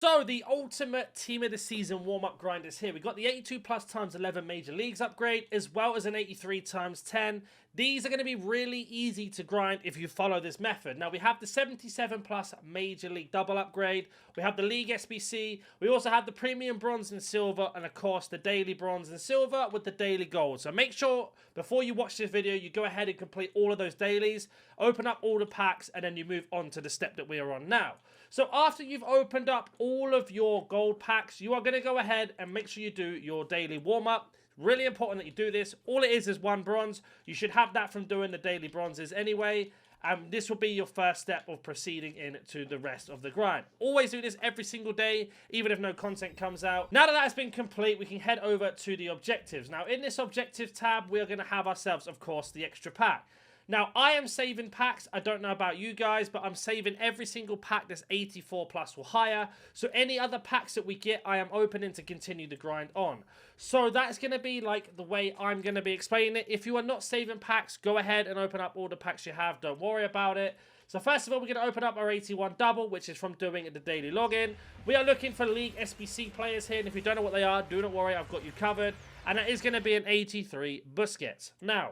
So the ultimate team of the season warm-up grind is here. We've got the 82 plus times 11 major leagues upgrade, as well as an 83 times 10. These are going to be really easy to grind if you follow this method. Now we have the 77 plus major league double upgrade. We have the league SBC. We also have the premium bronze and silver, and of course the daily bronze and silver with the daily gold. So make sure before you watch this video, you go ahead and complete all of those dailies, open up all the packs, and then you move on to the step that we are on now. So after you've opened up all of your gold packs, you are going to go ahead and make sure you do your daily warm-up. Really important that you do this. All it is one bronze. You should have that from doing the daily bronzes anyway. And this will be your first step of proceeding into the rest of the grind. Always do this every single day, even if no content comes out. Now that has been complete, we can head over to the objectives. Now in this objective tab, we are going to have ourselves, of course, the extra pack. Now, I am saving packs. I don't know about you guys, but I'm saving every single pack that's 84 plus or higher. So any other packs that we get, I am opening to continue the grind on. So that's going to be like the way I'm going to be explaining it. If you are not saving packs, go ahead and open up all the packs you have. Don't worry about it. So first of all, we're going to open up our 81 double, which is from doing the daily login. We are looking for League SBC players here, and if you don't know what they are, do not worry, I've got you covered. And that is going to be an 83 Busquets. Now,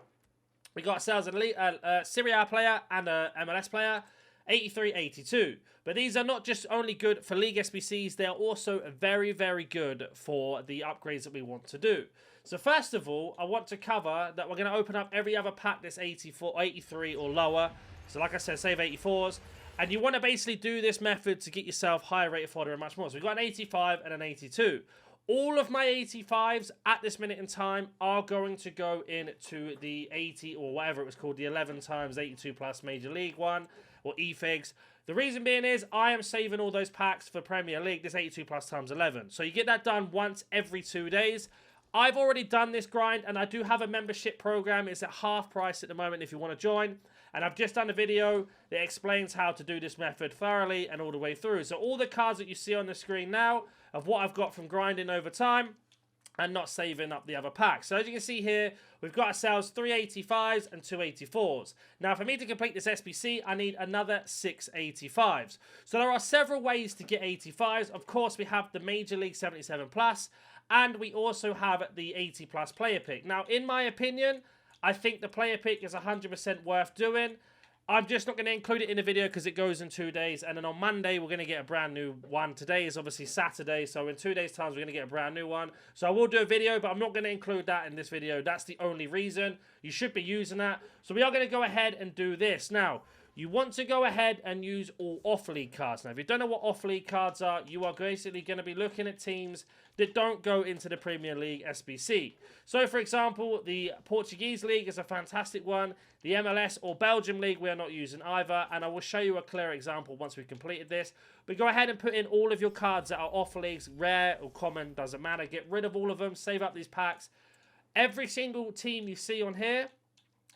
we got ourselves a Serie A player and a MLS player, 83, 82. But these are not just only good for League SBCs, they are also very, very good for the upgrades that we want to do. So first of all, I want to cover that we're going to open up every other pack that's 84, 83 or lower. So like I said, save 84s. And you want to basically do this method to get yourself higher rated fodder and much more. So we've got an 85 and an 82. All of my 85s at this minute in time are going to go into the 80 or whatever it was called, the 11 times 82 plus Major League one or eFigs. The reason being is I am saving all those packs for Premier League, this 82 plus times 11. So you get that done once every 2 days. I've already done this grind and I do have a membership program. It's at half price at the moment if you want to join. And I've just done a video that explains how to do this method thoroughly and all the way through. So all the cards that you see on the screen now of what I've got from grinding over time and not saving up the other packs. So as you can see here, we've got ourselves 3 85s and 2 84s. Now for me to complete this SBC, I need another 6 85s. So there are several ways to get 85s. Of course, we have the Major League 77 plus, and we also have the 80 plus player pick. Now in my opinion, I think the player pick is 100% worth doing. I'm just not going to include it in the video because it goes in 2 days. And then on Monday, we're going to get a brand new one. Today is obviously Saturday. So in 2 days' time, we're going to get a brand new one. So I will do a video, but I'm not going to include that in this video. That's the only reason. You should be using that. So we are going to go ahead and do this. Now, you want to go ahead and use all off-league cards. Now, if you don't know what off-league cards are, you are basically going to be looking at teams that don't go into the Premier League SBC. So, for example, the Portuguese League is a fantastic one. The MLS or Belgium League, we are not using either. And I will show you a clear example once we've completed this. But go ahead and put in all of your cards that are off-leagues, rare or common, doesn't matter. Get rid of all of them, save up these packs. Every single team you see on here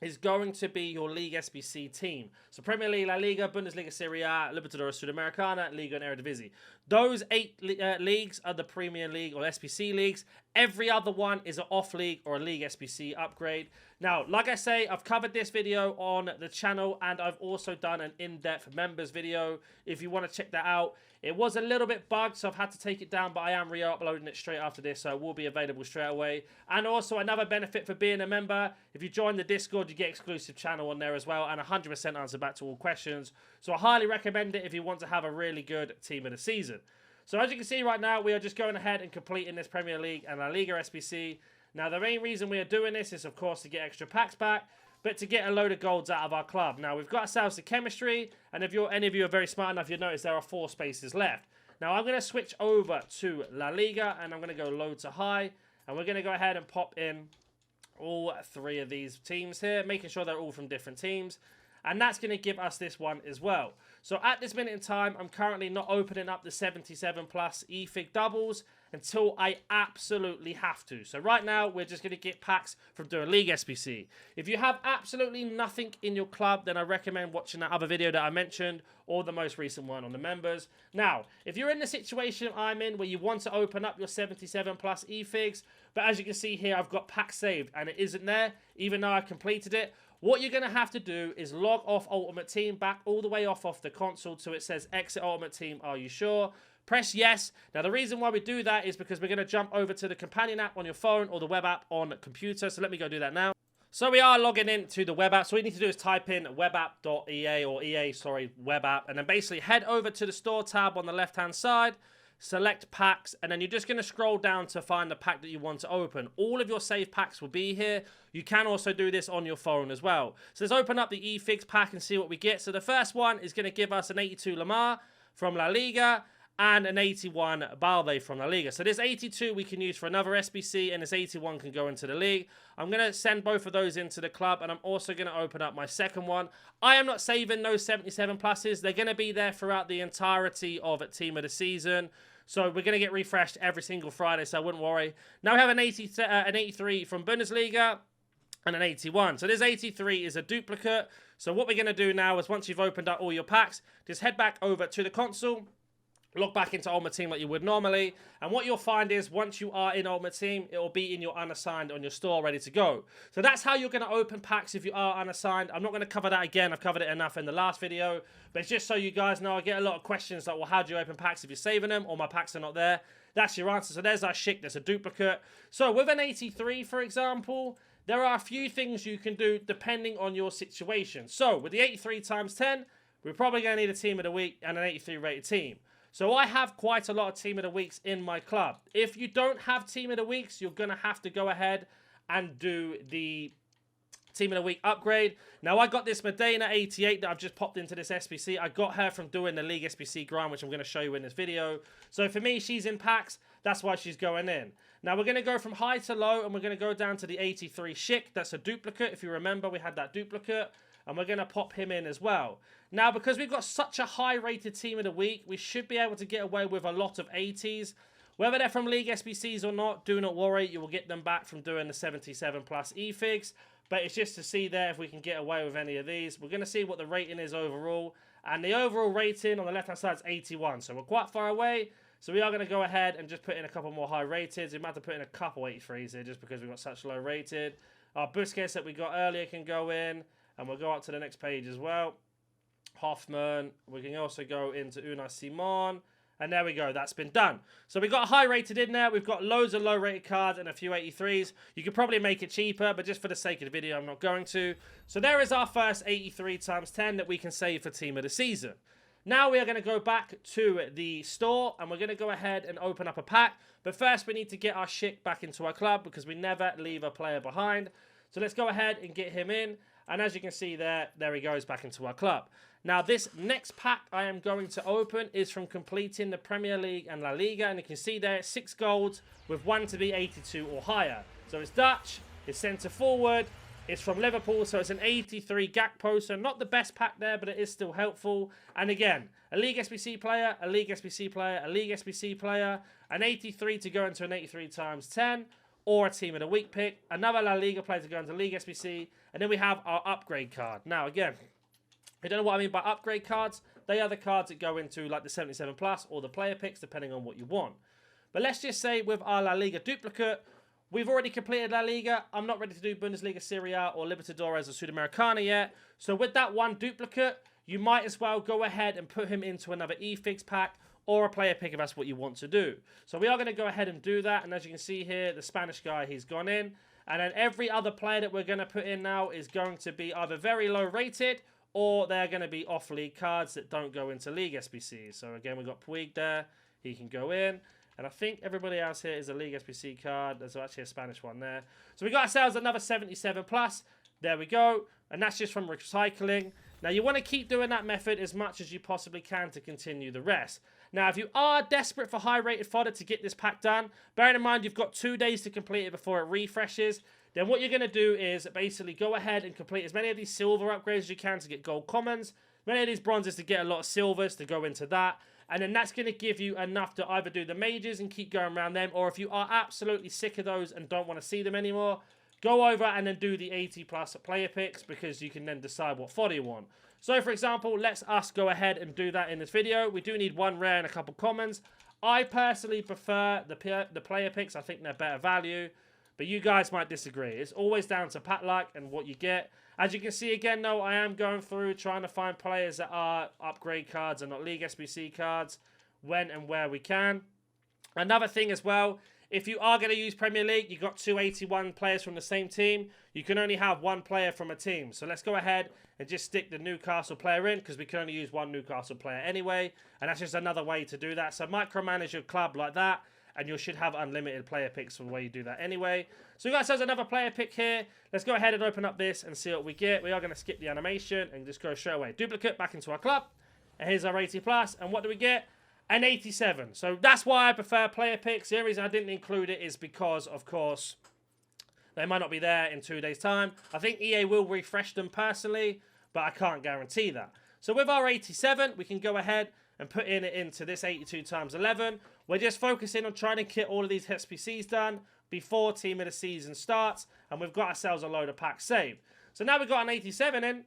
is going to be your League SBC team. So Premier League, La Liga, Bundesliga, Serie A, Libertadores Sudamericana, Liga and Eredivisie. Those 8 leagues are the Premier League or SBC leagues. Every other one is an off-league or a League SBC upgrade. Now, like I say, I've covered this video on the channel and I've also done an in-depth members video if you want to check that out. It was a little bit bugged, so I've had to take it down, but I am re-uploading it straight after this, so it will be available straight away. And also, another benefit for being a member, if you join the Discord, you get exclusive channel on there as well, and 100% answer back to all questions. So I highly recommend it if you want to have a really good team of the season. So as you can see right now, we are just going ahead and completing this Premier League and La Liga SBC. Now, the main reason we are doing this is, of course, to get extra packs back, but to get a load of golds out of our club. Now, we've got ourselves the chemistry, and if any of you are very smart enough, you'll notice there are 4 spaces left. Now, I'm going to switch over to La Liga, and I'm going to go low to high, and we're going to go ahead and pop in all 3 of these teams here, making sure they're all from different teams. And that's going to give us this one as well. So at this minute in time, I'm currently not opening up the 77 plus eFig doubles until I absolutely have to. So right now, we're just going to get packs from doing League SBC. If you have absolutely nothing in your club, then I recommend watching that other video that I mentioned or the most recent one on the members. Now, if you're in the situation I'm in where you want to open up your 77 plus eFigs, but as you can see here, I've got packs saved and it isn't there, even though I completed it, what you're going to have to do is log off Ultimate Team back all the way off the console till it says exit Ultimate Team, are you sure? press yes. Now, the reason why we do that is because we're going to jump over to the companion app on your phone or the web app on computer. So let me go do that now. So we are logging into the web app. So what you need to do is type in webapp.ea or web app. And then basically head over to the store tab on the left-hand side. Select packs, and then you're just going to scroll down to find the pack that you want to open. All of your saved packs will be here. You can also do this on your phone as well. So let's open up the eFigs pack and see what we get. So the first one is going to give us an 82 Lamar from La Liga and an 81 Balde from La Liga. So this 82 we can use for another SBC, and this 81 can go into the league. I'm going to send both of those into the club, and I'm also going to open up my second one. I am not saving those 77 pluses. They're going to be there throughout the entirety of Team of the Season. So we're going to get refreshed every single Friday, so I wouldn't worry. Now we have an 83 from Bundesliga and an 81. So this 83 is a duplicate. So what we're going to do now is once you've opened up all your packs, just head back over to the console, log back into Ultimate Team like you would normally, and what you'll find is once you are in Ultimate Team, it will be in your unassigned on your store ready to go. So that's how you're going to open packs if you are unassigned. I'm not going to cover that again. I've covered it enough in the last video, but it's just so you guys know. I get a lot of questions like, well, how do you open packs if you're saving them or my packs are not there? That's your answer. So there's our Schick. That's a duplicate. So with an 83, for example, there are a few things you can do depending on your situation. So with the 83 times 10, we're probably going to need a Team of the Week and an 83 rated team. So I have quite a lot of Team of the Weeks in my club. If you don't have Team of the Weeks, you're going to have to go ahead and do the Team of the Week upgrade. Now, I got this Medina 88 that I've just popped into this SBC. I got her from doing the League SBC grind, which I'm going to show you in this video. So for me, she's in packs. That's why she's going in. Now, we're going to go from high to low, and we're going to go down to the 83 Schick. That's a duplicate. If you remember, we had that duplicate. And we're going to pop him in as well. Now, because we've got such a high-rated Team of the Week, we should be able to get away with a lot of 80s. Whether they're from League SBCs or not, do not worry. You will get them back from doing the 77 plus eFigs. But it's just to see there if we can get away with any of these. We're going to see what the rating is overall. And the overall rating on the left-hand side is 81. So we're quite far away. So we are going to go ahead and just put in a couple more high-rated. We might have to put in a couple 83s here just because we've got such low-rated. Our Busquets that we got earlier can go in. And we'll go up to the next page as well. Hoffman. We can also go into Unai Simon. And there we go. That's been done. So we've got a high rated in there. We've got loads of low rated cards and a few 83s. You could probably make it cheaper, but just for the sake of the video, I'm not going to. So there is our first 83 times 10 that we can save for Team of the Season. Now we are going to go back to the store and we're going to go ahead and open up a pack. But first we need to get our Schick back into our club because we never leave a player behind. So let's go ahead and get him in. And as you can see there he goes back into our club. Now, this next pack I am going to open is from completing the Premier League and La Liga. And you can see there, 6 golds with 1 to be 82 or higher. So it's Dutch, it's centre forward, it's from Liverpool, so it's an 83 Gakpo. So not the best pack there, but it is still helpful. And again, a League SBC player, a League SBC player, a League SBC player, an 83 to go into an 83 times 10. Or a Team of the Week pick, another La Liga player to go into League SBC, and then we have our upgrade card. Now, again, I don't know what I mean by upgrade cards. They are the cards that go into like the 77 plus or the player picks, depending on what you want. But let's just say with our La Liga duplicate, we've already completed La Liga. I'm not ready to do Bundesliga, Serie A, or Libertadores or Sudamericana yet. So with that one duplicate, you might as well go ahead and put him into another eFigs pack or a player pick if that's what you want to do. So we are going to go ahead and do that. And as you can see here, the Spanish guy, he's gone in. And then every other player that we're going to put in now is going to be either very low rated or they're going to be off-league cards that don't go into League SBCs. So again, we've got Puig there. He can go in. And I think everybody else here is a League SBC card. There's actually a Spanish one there. So we got ourselves another 77 plus. There we go. And that's just from recycling. Now, you want to keep doing that method as much as you possibly can to continue the rest. Now, if you are desperate for high-rated fodder to get this pack done, bearing in mind you've got 2 days to complete it before it refreshes, then what you're going to do is basically go ahead and complete as many of these silver upgrades as you can to get gold commons, many of these bronzes to get a lot of silvers to go into that, and then that's going to give you enough to either do the majors and keep going around them, or if you are absolutely sick of those and don't want to see them anymore, go over and then do the 80 plus player picks because you can then decide what fodder you want. So, for example, let's us go ahead and do that in this video. We do need 1 rare and a couple commons. I personally prefer the player picks. I think they're better value. But you guys might disagree. It's always down to pat luck and what you get. As you can see again, though, I am going through trying to find players that are upgrade cards and not League SBC cards. when and where we can. Another thing as well, if you are going to use Premier League, you've got 281 players from the same team. You can only have one player from a team. So let's go ahead and just stick the Newcastle player in, because we can only use one Newcastle player anyway. And that's just another way to do that. So micromanage your club like that, and you should have unlimited player picks from the way you do that anyway. So we got ourselves another player pick here. Let's go ahead and open up this and see what we get. We are going to skip the animation and just go straight away. Duplicate back into our club. And here's our 80 plus. And what do we get? An 87. So that's why I prefer player picks. The only reason I didn't include it is because, of course, they might not be there in 2 days' time. I think EA will refresh them personally, but I can't guarantee that. So with our 87, we can go ahead and put it into this 82 times 11. We're just focusing on trying to get all of these SBCs done before Team of the Season starts, and we've got ourselves a load of packs saved. So now we've got an 87 in,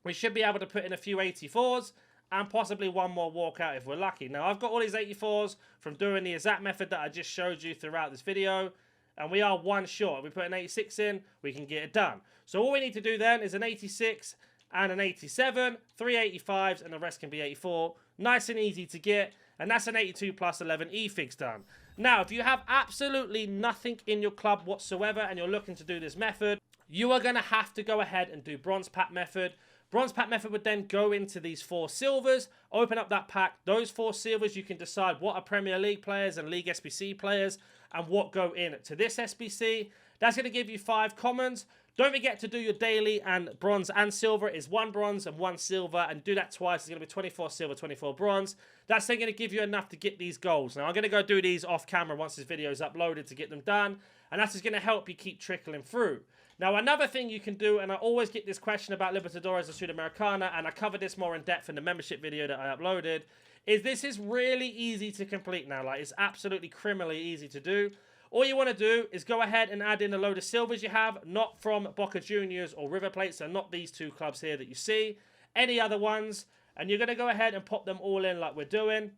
we should be able to put in a few 84s, and possibly one more walkout if we're lucky. Now, I've got all these 84s from doing the exact method that I just showed you throughout this video, and we are one short. If we put an 86 in, we can get it done. So all we need to do then is an 86 and an 87, 3 85s, and the rest can be 84. Nice and easy to get, and that's an 82 plus 11 e-figs done. Now, if you have absolutely nothing in your club whatsoever and you're looking to do this method, you are going to have to go ahead and do bronze pack method. Bronze pack method would then go into these 4 silvers, open up that pack. Those 4 silvers, you can decide what are Premier League players and League SBC players and what go in to this SBC. That's going to give you 5 commons. Don't forget to do your daily, and bronze and silver is 1 bronze and 1 silver, and do that twice. It's going to be 24 silver, 24 bronze. That's then going to give you enough to get these goals. Now, I'm going to go do these off camera once this video is uploaded to get them done, and that's just going to help you keep trickling through. Now, another thing you can do, and I always get this question about Libertadores and Sudamericana, and I covered this more in depth in the membership video that I uploaded, is this is really easy to complete now. Like, it's absolutely criminally easy to do. All you want to do is go ahead and add in a load of silvers you have, not from Boca Juniors or River Plate, so not these 2 clubs here that you see, any other ones, and you're going to go ahead and pop them all in like we're doing.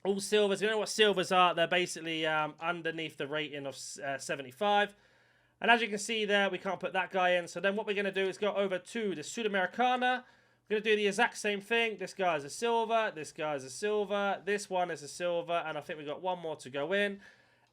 All silvers. You know what silvers are? They're basically underneath the rating of 75. And as you can see there, we can't put that guy in. So then what we're going to do is go over to the Sudamericana. We're going to do the exact same thing. This guy is a silver. This guy is a silver. This one is a silver. And I think we've got one more to go in.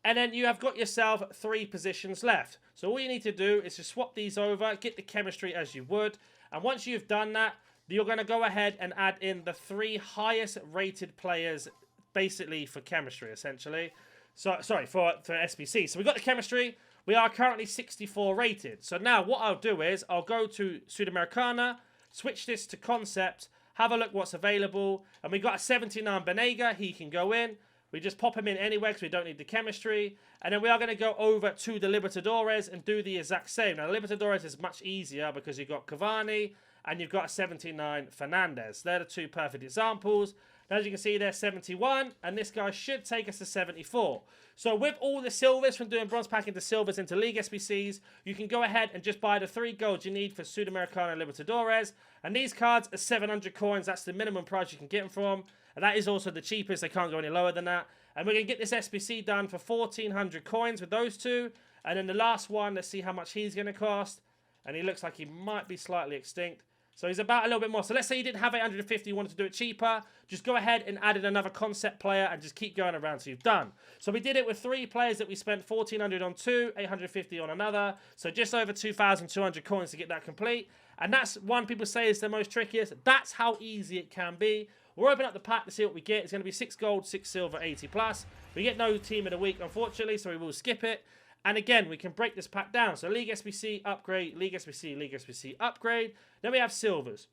And then you have got yourself 3 positions left. So all you need to do is to swap these over, get the chemistry as you would. And once you've done that, you're going to go ahead and add in the 3 highest rated players, basically for chemistry, essentially. So, sorry, for SBC. So we've got the chemistry. We are currently 64 rated. So now what I'll do is I'll go to Sudamericana, switch this to concept, have a look what's available. And we got a 79 Benega. He can go in. We just pop him in anywhere because we don't need the chemistry. And then we are going to go over to the Libertadores and do the exact same. Now, the Libertadores is much easier because you've got Cavani and you've got a 79 Fernandez. They're the 2 perfect examples. Now, as you can see, they're 71, and this guy should take us to 74. So with all the silvers from doing bronze pack into silvers into League SBCs, you can go ahead and just buy the 3 golds you need for Sudamericana and Libertadores. And these cards are 700 coins. That's the minimum price you can get them from. And that is also the cheapest. They can't go any lower than that. And we're going to get this SBC done for 1,400 coins with those 2. And then the last one, let's see how much he's going to cost. And he looks like he might be slightly extinct. So he's about a little bit more. So let's say you didn't have 850, you wanted to do it cheaper. Just go ahead and add in another concept player and just keep going around till you've done. So we did it with 3 players that we spent 1,400 on 2, 850 on another. So just over 2,200 coins to get that complete. And that's one people say is the most trickiest. That's how easy it can be. We'll open up the pack to see what we get. It's going to be 6 gold, 6 silver, 80 plus. We get no team of the week, unfortunately, so we will skip it. And again, we can break this pack down. So League SBC, upgrade, League SBC, League SBC, upgrade. Then we have silvers.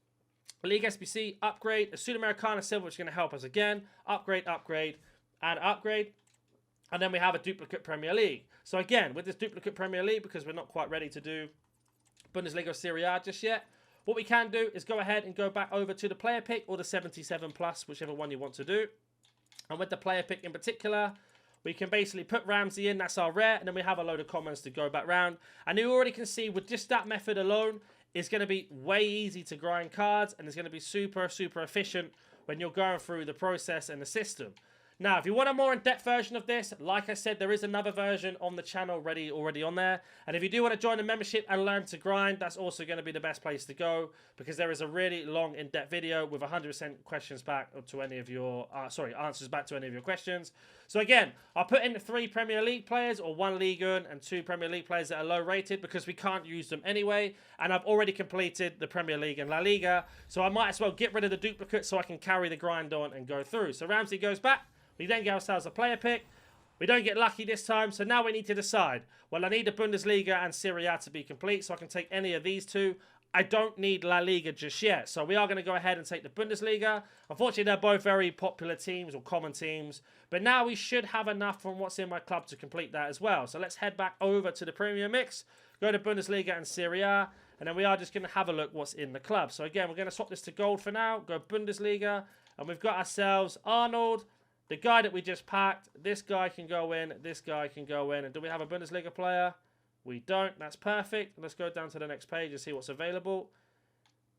League SBC, upgrade. A Sudamericana silver, which is going to help us again. Upgrade, upgrade, and upgrade. And then we have a duplicate Premier League. So again, with this duplicate Premier League, because we're not quite ready to do Bundesliga or Serie A just yet, what we can do is go ahead and go back over to the player pick or the 77 plus, whichever one you want to do. And with the player pick in particular, we can basically put Ramsey in, that's our rare, and then we have a load of commons to go back round. And you already can see with just that method alone, it's going to be way easy to grind cards, and it's going to be super, super efficient when you're going through the process and the system. Now, if you want a more in-depth version of this, like I said, there is another version on the channel already on there. And if you do want to join the membership and learn to grind, that's also going to be the best place to go, because there is a really long, in-depth video with 100% questions back to any of your, answers back to any of your questions. So again, I'll put in 3 Premier League players, or 1 Ligue 1 and 2 Premier League players that are low rated, because we can't use them anyway. And I've already completed the Premier League and La Liga, so I might as well get rid of the duplicates so I can carry the grind on and go through. So Ramsey goes back. We then get ourselves a player pick. We don't get lucky this time, so now we need to decide. Well, I need the Bundesliga and Serie A to be complete, so I can take any of these 2. I don't need La Liga just yet, so we are going to go ahead and take the Bundesliga. Unfortunately, they're both very popular teams or common teams, but now we should have enough from what's in my club to complete that as well. So let's head back over to the Premier Mix, go to Bundesliga and Serie A, and then we are just going to have a look what's in the club. So again, we're going to swap this to gold for now, go Bundesliga, and we've got ourselves Arnold, the guy that we just packed. This guy can go in, this guy can go in. And do we have a Bundesliga player? We don't. That's perfect. Let's go down to the next page and see what's available.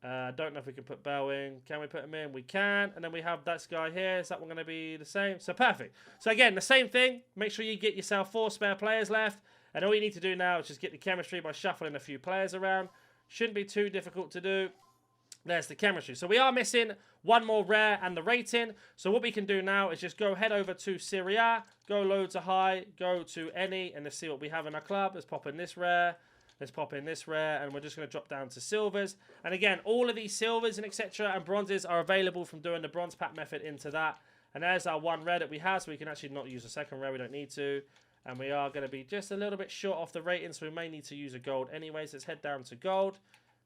Don't know if we can put Bell in. Can we put him in? We can. And then we have this guy here. Is that one going to be the same? So perfect. So again, the same thing. Make sure you get yourself 4 spare players left. And all you need to do now is just get the chemistry by shuffling a few players around. Shouldn't be too difficult to do. There's the chemistry. So we are missing 1 more rare and the rating. So what we can do now is just go head over to Serie A, go low to high, go to any, and let's see what we have in our club. Let's pop in this rare. Let's pop in this rare, and we're just going to drop down to silvers. And again, all of these silvers and etc. and bronzes are available from doing the bronze pack method into that. And there's our 1 rare that we have, so we can actually not use a second rare. We don't need to. And we are going to be just a little bit short off the rating, so we may need to use a gold anyways. Let's head down to gold.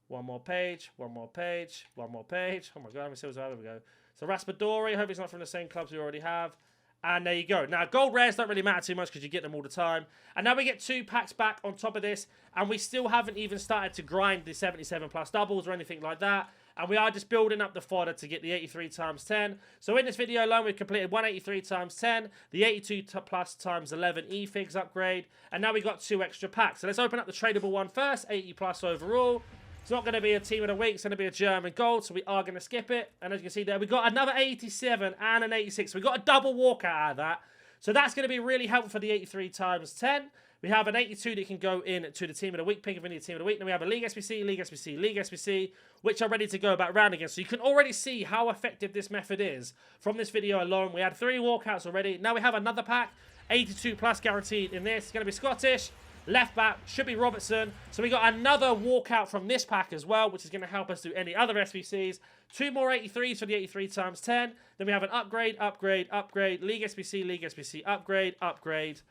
1 more page, 1 more page, 1 more page. Oh my god, how many silvers? There we go. So Raspadori, hope he's not from the same clubs we already have. And there you go. Now, gold rares don't really matter too much because you get them all the time. And now we get 2 packs back on top of this. And we still haven't even started to grind the 77 plus doubles or anything like that. And we are just building up the fodder to get the 83 times 10. So in this video alone, we've completed 183 times 10, the 82 plus times 11 e-figs upgrade. And now we've got 2 extra packs. So let's open up the tradable one first, 80 plus overall. It's not going to be a team of the week. It's going to be a German gold, so we are going to skip it. And as you can see there, we got another 87 and an 86. We got a double walkout out of that. So that's going to be really helpful for the 83 times 10. We have an 82 that can go in to the team of the week pick if we need a team of the week. Then we have a League SBC, League SBC, League SBC, which are ready to go back round again. So you can already see how effective this method is from this video alone. We had 3 walkouts already. Now we have another pack, 82 plus guaranteed in this. It's going to be Scottish. Left back should be Robertson. So we got another walkout from this pack as well, which is going to help us do any other SBCs. 2 more 83s for the 83 times 10. Then we have an upgrade, upgrade, upgrade, League SBC, upgrade, upgrade.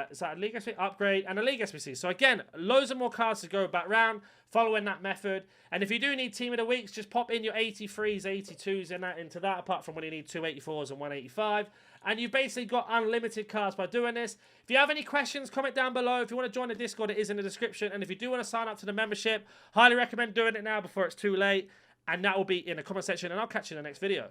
Is that a League SBC? Upgrade and a League SBC. So again, loads of more cards to go back round following that method. And if you do need team of the weeks, just pop in your 83s, 82s into that, apart from when you need 2 84s and 185. And you've basically got unlimited cards by doing this. If you have any questions, comment down below. If you want to join the Discord, it is in the description. And if you do want to sign up to the membership, highly recommend doing it now before it's too late. And that will be in the comment section. And I'll catch you in the next video.